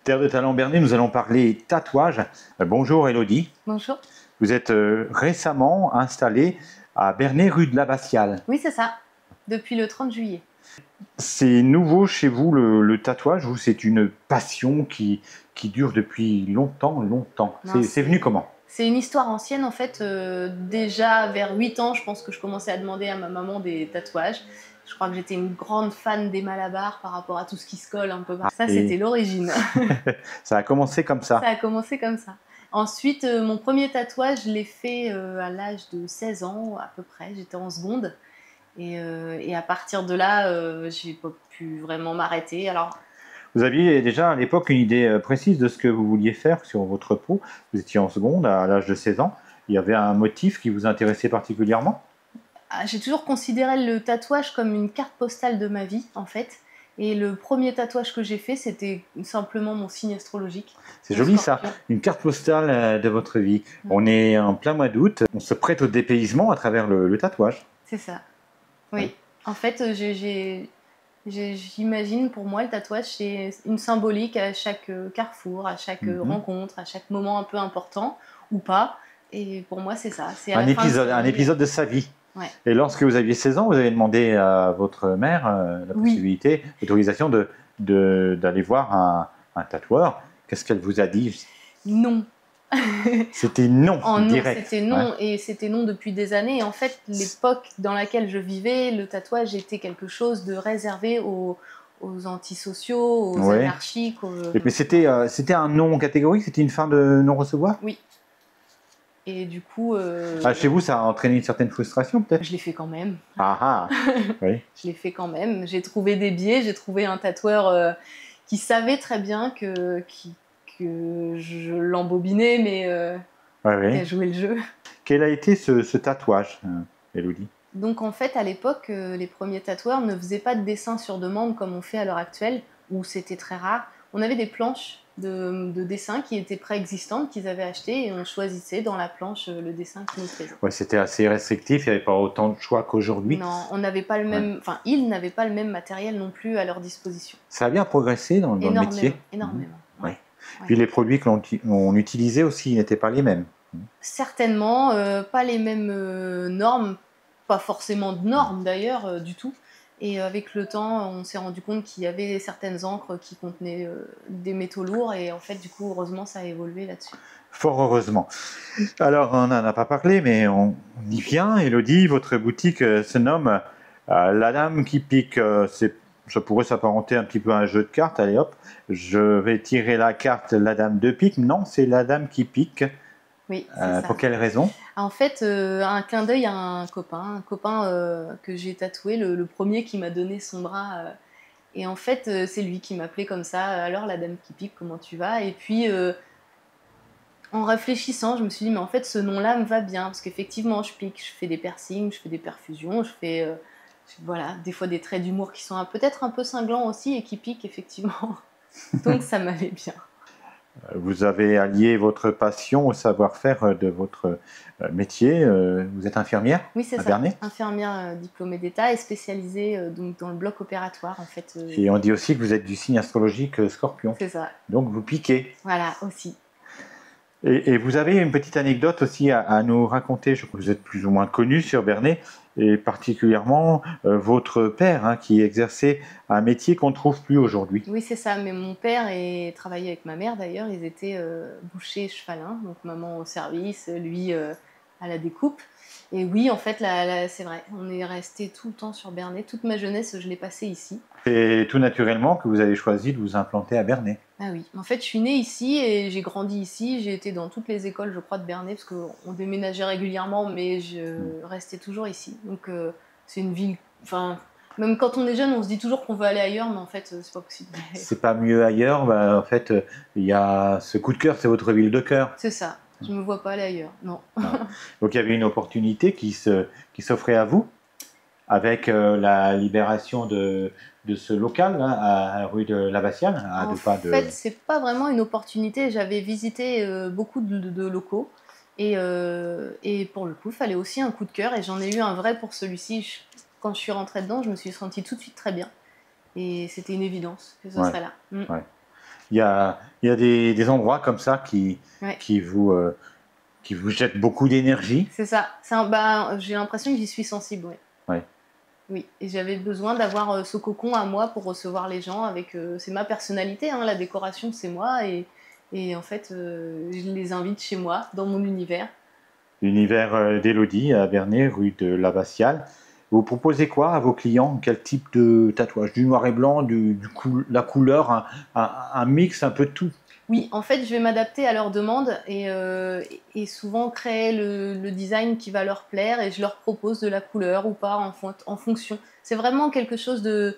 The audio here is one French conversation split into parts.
Terre de Talent Bernay, nous allons parler tatouage. Bonjour Elodie. Bonjour. Vous êtes récemment installée à Bernay, rue de l'Abbatiale. Oui, c'est ça, depuis le 30 juillet. C'est nouveau chez vous le tatouage ou c'est une passion qui dure depuis longtemps? C'est venu comment? C'est une histoire ancienne en fait. Déjà vers 8 ans, je pense que je commençais à demander à ma maman des tatouages. Je crois que j'étais une grande fan des Malabar par rapport à tout ce qui se colle un peu. Ça, c'était l'origine. Ça a commencé comme ça. Ça a commencé comme ça. Ensuite, mon premier tatouage, je l'ai fait à l'âge de 16 ans à peu près. J'étais en seconde. Et à partir de là, j'ai pas pu vraiment m'arrêter. Alors, vous aviez déjà à l'époque une idée précise de ce que vous vouliez faire sur votre peau. Vous étiez en seconde à l'âge de 16 ans. Il y avait un motif qui vous intéressait particulièrement? j'ai toujours considéré le tatouage comme une carte postale de ma vie, en fait. Et le premier tatouage que j'ai fait, c'était simplement mon signe astrologique. C'est joli ça, une carte postale de votre vie. On est en plein mois d'août, on se prête au dépaysement à travers le tatouage. C'est ça. Oui. En fait, j'imagine pour moi le tatouage, c'est une symbolique à chaque carrefour, à chaque rencontre, à chaque moment un peu important ou pas. Et pour moi, c'est ça. C'est un épisode de sa vie. Ouais. Et lorsque vous aviez 16 ans, vous avez demandé à votre mère la possibilité, l'autorisation d'aller voir un tatoueur. Qu'est-ce qu'elle vous a dit? Non. C'était non, direct. C'était non, et c'était non depuis des années. Et en fait, l'époque dans laquelle je vivais, le tatouage était quelque chose de réservé aux antisociaux, aux anarchiques. Mais c'était un non catégorique, c'était une fin de non-recevoir? Oui. Et du coup... chez vous, ça a entraîné une certaine frustration, peut-être? Je l'ai fait quand même. Ah oui. Je l'ai fait quand même. J'ai trouvé des biais, j'ai trouvé un tatoueur qui savait très bien que je l'embobinais, mais qui a joué le jeu. Quel a été ce tatouage, Elodie? Donc en fait, à l'époque, les premiers tatoueurs ne faisaient pas de dessin sur demande comme on fait à l'heure actuelle, où c'était très rare. On avait des planches de dessins qui étaient préexistantes, qu'ils avaient achetées, et on choisissait dans la planche le dessin qui nous plaisait. Ouais, c'était assez restrictif, il n'y avait pas autant de choix qu'aujourd'hui. Non, on n'avait pas le même... Enfin, ils n'avaient pas le même matériel non plus à leur disposition. Ça a bien progressé dans le métier. Énormément. Ouais. Puis les produits que l'on utilisait aussi n'étaient pas les mêmes. Certainement, pas les mêmes normes, pas forcément de normes d'ailleurs du tout. Et avec le temps, on s'est rendu compte qu'il y avait certaines encres qui contenaient des métaux lourds, et en fait, du coup, heureusement, ça a évolué là-dessus. Fort heureusement. Alors, on n'en a pas parlé, mais on y vient. Elodie, votre boutique se nomme La Dame qui pique. Ça pourrait s'apparenter un petit peu à un jeu de cartes. Allez hop, je vais tirer la carte La Dame de pique. Non, c'est La Dame qui pique. Oui, c'est ça. Pour quelle raison? En fait, un clin d'œil à un copain que j'ai tatoué, le premier qui m'a donné son bras. Et en fait, c'est lui qui m'appelait comme ça. Alors, La Dame qui pique, comment tu vas? Et puis, en réfléchissant, je me suis dit, mais en fait, ce nom-là me va bien. Parce qu'effectivement, je pique, je fais des piercings, je fais des perfusions, je fais voilà, des fois des traits d'humour qui sont peut-être un peu cinglants aussi et qui piquent, effectivement. Donc, ça m'allait bien. Vous avez allié votre passion au savoir-faire de votre métier. Vous êtes infirmière? Oui, c'est ça. Bernay. Infirmière diplômée d'État et spécialisée donc dans le bloc opératoire, en fait. Et on dit aussi que vous êtes du signe astrologique Scorpion. C'est ça. Donc vous piquez. Voilà, aussi. Et vous avez une petite anecdote aussi à nous raconter. Je crois que vous êtes plus ou moins connu sur Bernay, et particulièrement votre père qui exerçait un métier qu'on ne trouve plus aujourd'hui. Oui, c'est ça. Mais mon père travaillait avec ma mère d'ailleurs. Ils étaient bouchers chevalins, donc maman au service, lui à la découpe. Et oui, en fait, c'est vrai, on est resté tout le temps sur Bernay. Toute ma jeunesse, je l'ai passée ici. C'est tout naturellement que vous avez choisi de vous implanter à Bernay. Ah oui, en fait, je suis née ici et j'ai grandi ici. J'ai été dans toutes les écoles, je crois, de Bernay, parce qu'on déménageait régulièrement, mais je restais toujours ici. Donc, c'est une ville... Enfin, même quand on est jeune, on se dit toujours qu'on veut aller ailleurs, mais en fait, c'est pas possible. C'est pas mieux ailleurs. En fait, il y a ce coup de cœur, c'est votre ville de cœur. C'est ça. Je ne me vois pas aller ailleurs, non. Donc il y avait une opportunité qui s'offrait à vous, avec la libération de ce local là, à rue de l'Abbatiale. En fait, c'est pas vraiment une opportunité. J'avais visité beaucoup de locaux, et pour le coup, il fallait aussi un coup de cœur, et j'en ai eu un vrai pour celui-ci. Quand je suis rentrée dedans, je me suis sentie tout de suite très bien, et c'était une évidence que ce serait là. Ouais. il y a des endroits comme ça Ouais. qui vous jettent beaucoup d'énergie. C'est ça. J'ai l'impression que j'y suis sensible, ouais. Ouais. Oui, et j'avais besoin d'avoir ce cocon à moi pour recevoir les gens avec... c'est ma personnalité, hein, la décoration, c'est moi. Et en fait, je les invite chez moi, dans mon univers. L'univers d'Élodie à Bernay, rue de l'Abbatiale. Vous proposez quoi à vos clients? Quel type de tatouage? Du noir et blanc, la couleur, un mix, un peu de tout? Oui, en fait, je vais m'adapter à leurs demandes et souvent créer le design qui va leur plaire et je leur propose de la couleur ou pas en fonction. C'est vraiment quelque chose de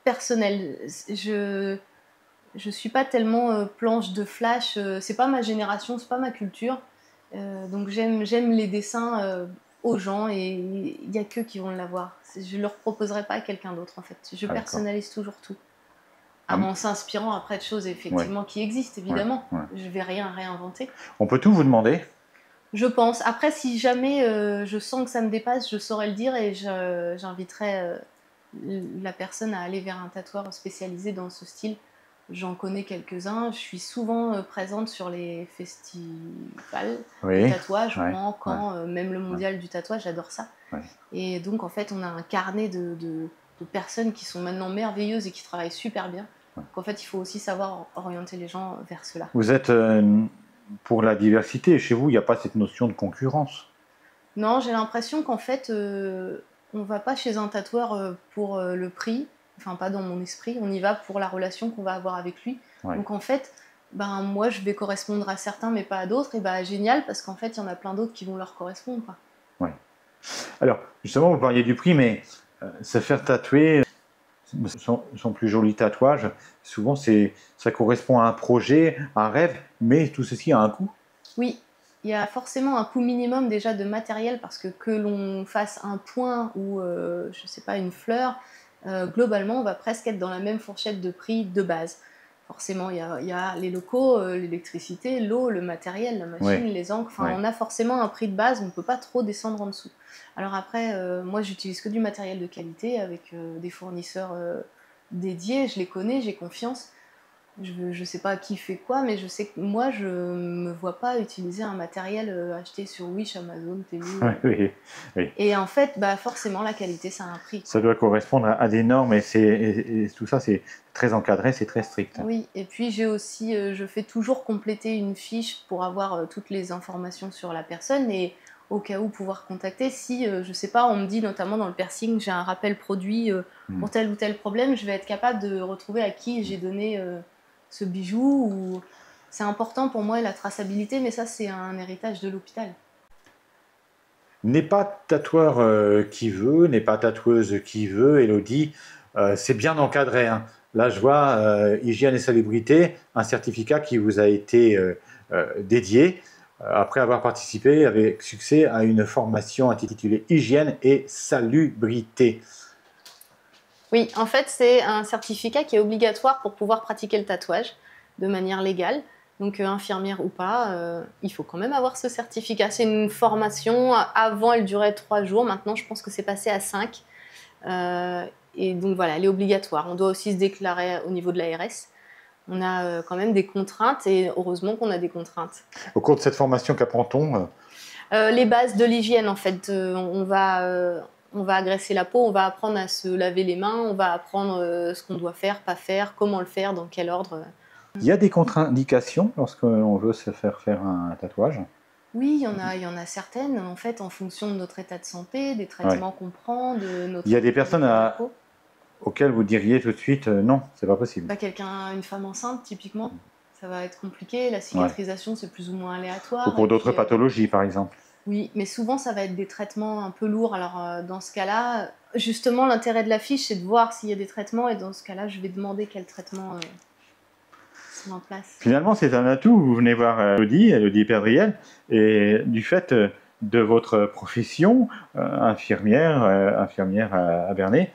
personnel. Je suis pas tellement planche de flash, c'est pas ma génération, c'est pas ma culture. Donc j'aime les dessins aux gens et il y a qu'eux qui vont l'avoir. Je leur proposerai pas à quelqu'un d'autre en fait. Je personnalise toujours tout. En s'inspirant après de choses effectivement qui existent évidemment. Je vais rien réinventer. On peut tout vous demander? Je pense. Après, si jamais je sens que ça me dépasse, je saurais le dire et j'inviterai la personne à aller vers un tatoueur spécialisé dans ce style. J'en connais quelques-uns. Je suis souvent présente sur les festivals de tatouage, même le mondial du tatouage, j'adore ça. Et donc, en fait, on a un carnet de personnes qui sont maintenant merveilleuses et qui travaillent super bien. Donc, en fait, il faut aussi savoir orienter les gens vers cela. Vous êtes pour la diversité. Chez vous, il n'y a pas cette notion de concurrence? Non, j'ai l'impression qu'en fait, on ne va pas chez un tatoueur pour le prix. Enfin, pas dans mon esprit, on y va pour la relation qu'on va avoir avec lui. Donc en fait, moi je vais correspondre à certains mais pas à d'autres, et génial parce qu'en fait il y en a plein d'autres qui vont leur correspondre, quoi. Alors justement, vous parliez du prix, mais se faire tatouer, son plus joli tatouage, souvent ça correspond à un projet, à un rêve, mais tout ceci a un coût. Oui, il y a forcément un coût minimum déjà de matériel parce que l'on fasse un point ou je sais pas, une fleur, globalement on va presque être dans la même fourchette de prix de base. Forcément, il y a les locaux, l'électricité, l'eau, le matériel, la machine, les encres. Enfin, on a forcément un prix de base, on ne peut pas trop descendre en dessous. Alors après, moi, j'utilise que du matériel de qualité avec des fournisseurs dédiés. Je les connais, j'ai confiance. Je ne sais pas qui fait quoi, mais je sais que moi, je ne me vois pas utiliser un matériel acheté sur Wish, Amazon, Temu. Et en fait, forcément, la qualité, ça a un prix. Ça doit correspondre à des normes et tout ça, c'est très encadré, c'est très strict. Oui, et puis j'ai aussi, je fais toujours compléter une fiche pour avoir toutes les informations sur la personne et au cas où pouvoir contacter. Si, je ne sais pas, on me dit notamment dans le piercing, j'ai un rappel produit pour tel ou tel problème, je vais être capable de retrouver à qui j'ai donné ce bijou. C'est important pour moi la traçabilité, mais ça c'est un héritage de l'hôpital. N'est pas tatoueur qui veut, n'est pas tatoueuse qui veut, Élodie, c'est bien encadré. Hein. Là, je vois hygiène et salubrité, un certificat qui vous a été dédié après avoir participé avec succès à une formation intitulée Hygiène et salubrité. Oui, en fait, c'est un certificat qui est obligatoire pour pouvoir pratiquer le tatouage de manière légale. Donc, infirmière ou pas, il faut quand même avoir ce certificat. C'est une formation. Avant, elle durait 3 jours. Maintenant, je pense que c'est passé à 5. Et donc, voilà, elle est obligatoire. On doit aussi se déclarer au niveau de l'ARS. On a quand même des contraintes et heureusement qu'on a des contraintes. Au cours de cette formation, qu'apprend-on? Les bases de l'hygiène, en fait. On va agresser la peau, on va apprendre à se laver les mains, on va apprendre ce qu'on doit faire, pas faire, comment le faire, dans quel ordre. Il y a des contre-indications lorsqu'on veut se faire un tatouage? Oui, il y en a certaines, en fait, en fonction de notre état de santé, des traitements qu'on prend, de notre... Il y a des personnes auxquelles vous diriez tout de suite non, c'est pas possible. Une femme enceinte, typiquement, ça va être compliqué. La cicatrisation, c'est plus ou moins aléatoire. Ou pour d'autres pathologies, par exemple. Oui, mais souvent, ça va être des traitements un peu lourds. Alors, dans ce cas-là, justement, l'intérêt de la fiche, c'est de voir s'il y a des traitements. Et dans ce cas-là, je vais demander quels traitements sont en place. Finalement, c'est un atout. Vous venez voir Élodie Perdriel, et du fait de votre profession, infirmière à Bernay,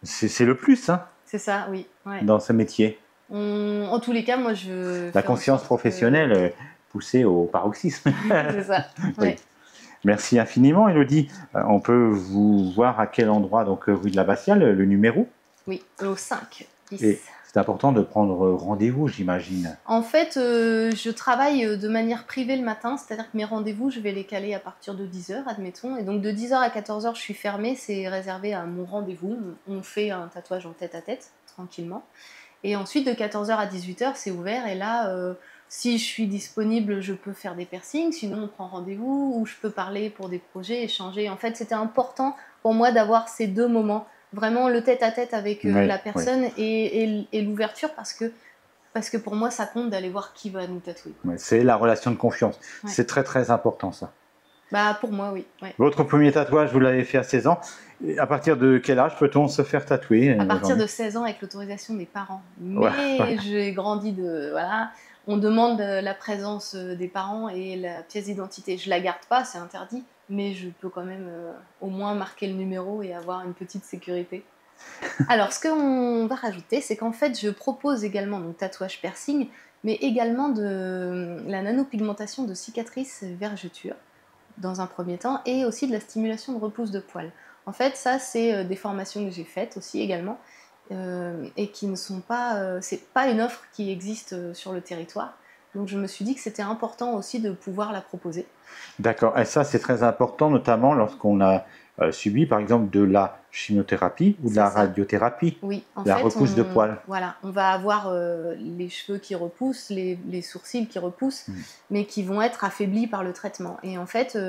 c'est le plus, hein, c'est ça, oui. Dans ce métier. En tous les cas, moi, je... La conscience professionnelle... poussé au paroxysme. C'est ça. Oui. Merci infiniment, Élodie. On peut vous voir à quel endroit, donc rue de l'Abbatiale, le numéro? Oui, au 5. Et c'est important de prendre rendez-vous, j'imagine. En fait, je travaille de manière privée le matin, c'est-à-dire que mes rendez-vous, je vais les caler à partir de 10 h, admettons. Et donc de 10 h à 14 h, je suis fermée, c'est réservé à mon rendez-vous. On fait un tatouage en tête-à-tête, tranquillement. Et ensuite, de 14 h à 18 h, c'est ouvert. Et là, si je suis disponible, je peux faire des piercings. Sinon, on prend rendez-vous ou je peux parler pour des projets, échanger. En fait, c'était important pour moi d'avoir ces deux moments. Vraiment le tête-à-tête avec Oui, la oui. personne et l'ouverture parce que pour moi, ça compte d'aller voir qui va nous tatouer. Ouais, c'est la relation de confiance. Ouais. C'est très très important ça. Bah, pour moi, oui. Ouais. Votre premier tatouage, vous l'avez fait à 16 ans. Et à partir de quel âge peut-on se faire tatouer À partir de 16 ans avec l'autorisation des parents. Mais ouais. j'ai grandi de... Voilà, on demande la présence des parents et la pièce d'identité. Je la garde pas, c'est interdit, mais je peux quand même au moins marquer le numéro et avoir une petite sécurité. Alors, ce qu'on va rajouter, c'est qu'en fait, je propose également donc tatouage piercing, mais également de la nanopigmentation de cicatrices vergetures dans un premier temps, et aussi de la stimulation de repousse de poils. En fait, ça, c'est des formations que j'ai faites aussi également, et qui ne sont pas... c'est pas une offre qui existe sur le territoire. Donc je me suis dit que c'était important aussi de pouvoir la proposer. D'accord, et ça c'est très important, notamment lorsqu'on a subi par exemple de la chimiothérapie ou de la radiothérapie, oui, en la fait, repousse de poils. Voilà, on va avoir les cheveux qui repoussent, les sourcils qui repoussent, mais qui vont être affaiblis par le traitement. Et en fait,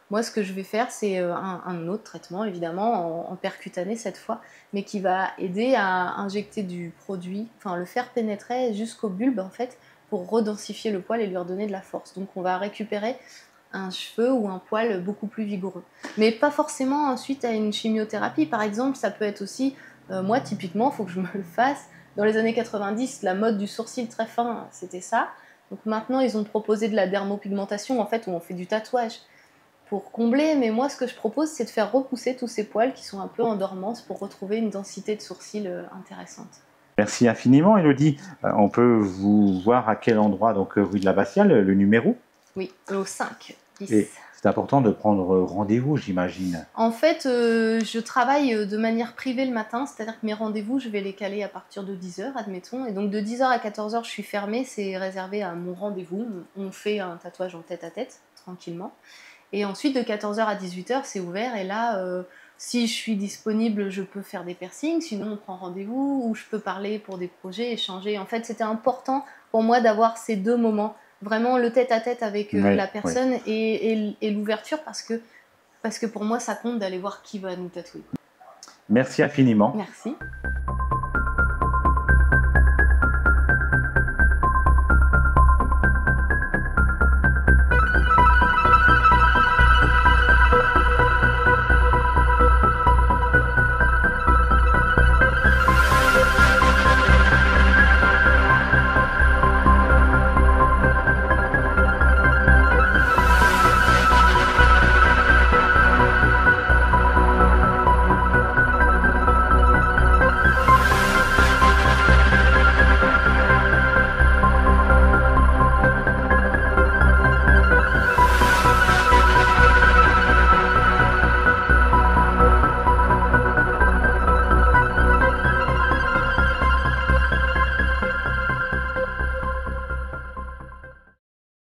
moi ce que je vais faire, c'est un autre traitement, évidemment, en percutané cette fois, mais qui va aider à injecter du produit, enfin le faire pénétrer jusqu'au bulbe en fait, pour redensifier le poil et lui redonner de la force. Donc on va récupérer un cheveu ou un poil beaucoup plus vigoureux. Mais pas forcément suite à une chimiothérapie. Par exemple, ça peut être aussi, moi typiquement, il faut que je me le fasse. Dans les années 90, la mode du sourcil très fin, c'était ça. Donc maintenant, ils ont proposé de la dermopigmentation, en fait, où on fait du tatouage pour combler. Mais moi, ce que je propose, c'est de faire repousser tous ces poils qui sont un peu en dormance pour retrouver une densité de sourcils intéressante. Merci infiniment, Elodie. On peut vous voir à quel endroit, donc rue de l'Abbatiale, le numéro? Oui, au 5. Et c'est important de prendre rendez-vous, j'imagine. En fait, je travaille de manière privée le matin, c'est-à-dire que mes rendez-vous, je vais les caler à partir de 10 h, admettons. Et donc de 10 h à 14 h, je suis fermée, c'est réservé à mon rendez-vous. On fait un tatouage en tête-à-tête, tranquillement. Et ensuite, de 14 h à 18 h, c'est ouvert. Et là, si je suis disponible, je peux faire des piercings. Sinon, on prend rendez-vous ou je peux parler pour des projets, échanger. En fait, c'était important pour moi d'avoir ces deux moments. Vraiment le tête-à-tête avec la personne et l'ouverture parce que pour moi, ça compte d'aller voir qui va nous tatouer. Merci infiniment. Merci.